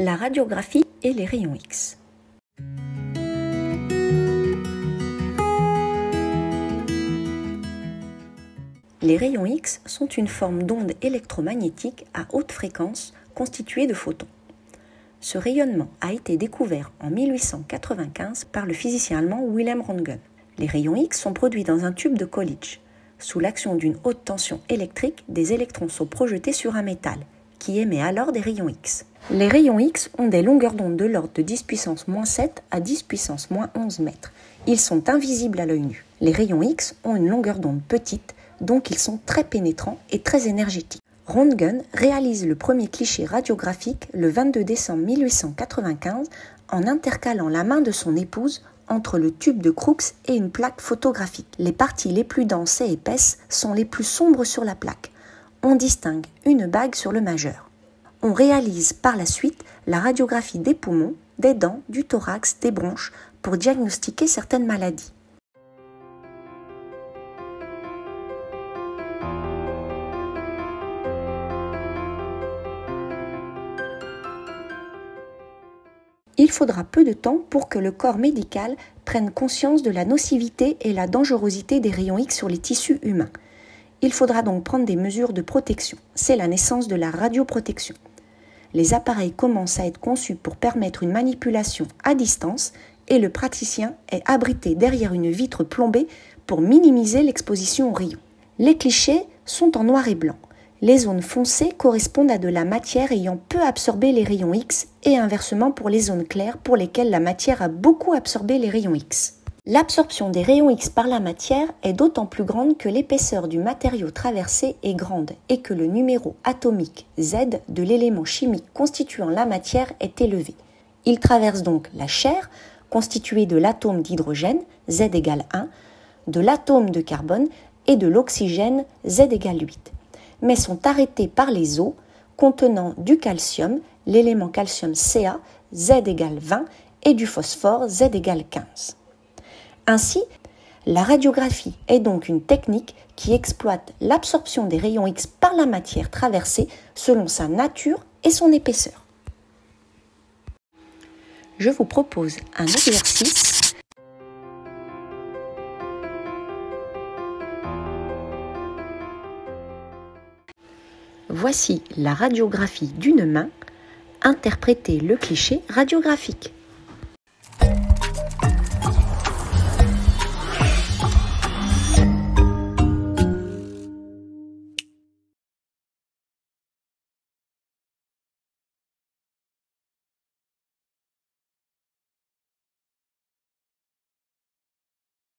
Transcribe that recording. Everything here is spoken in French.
La radiographie et les rayons X. Les rayons X sont une forme d'onde électromagnétique à haute fréquence constituée de photons. Ce rayonnement a été découvert en 1895 par le physicien allemand Wilhelm Röntgen. Les rayons X sont produits dans un tube de Coolidge. Sous l'action d'une haute tension électrique, des électrons sont projetés sur un métal, qui émet alors des rayons X. Les rayons X ont des longueurs d'onde de l'ordre de 10 puissance moins 7 à 10 puissance moins 11 mètres. Ils sont invisibles à l'œil nu. Les rayons X ont une longueur d'onde petite, donc ils sont très pénétrants et très énergétiques. Röntgen réalise le premier cliché radiographique le 22 décembre 1895 en intercalant la main de son épouse entre le tube de Crookes et une plaque photographique. Les parties les plus denses et épaisses sont les plus sombres sur la plaque. On distingue une bague sur le majeur. On réalise par la suite la radiographie des poumons, des dents, du thorax, des bronches pour diagnostiquer certaines maladies. Il faudra peu de temps pour que le corps médical prenne conscience de la nocivité et la dangerosité des rayons X sur les tissus humains. Il faudra donc prendre des mesures de protection. C'est la naissance de la radioprotection. Les appareils commencent à être conçus pour permettre une manipulation à distance et le praticien est abrité derrière une vitre plombée pour minimiser l'exposition aux rayons. Les clichés sont en noir et blanc. Les zones foncées correspondent à de la matière ayant peu absorbé les rayons X et inversement pour les zones claires pour lesquelles la matière a beaucoup absorbé les rayons X. L'absorption des rayons X par la matière est d'autant plus grande que l'épaisseur du matériau traversé est grande et que le numéro atomique Z de l'élément chimique constituant la matière est élevé. Il traverse donc la chair, constituée de l'atome d'hydrogène, Z égale 1, de l'atome de carbone et de l'oxygène, Z égale 8. Mais sont arrêtés par les os contenant du calcium, l'élément calcium Ca, Z égale 20, et du phosphore, Z égale 15. Ainsi, la radiographie est donc une technique qui exploite l'absorption des rayons X par la matière traversée selon sa nature et son épaisseur. Je vous propose un exercice. Voici la radiographie d'une main. Interprétez le cliché radiographique.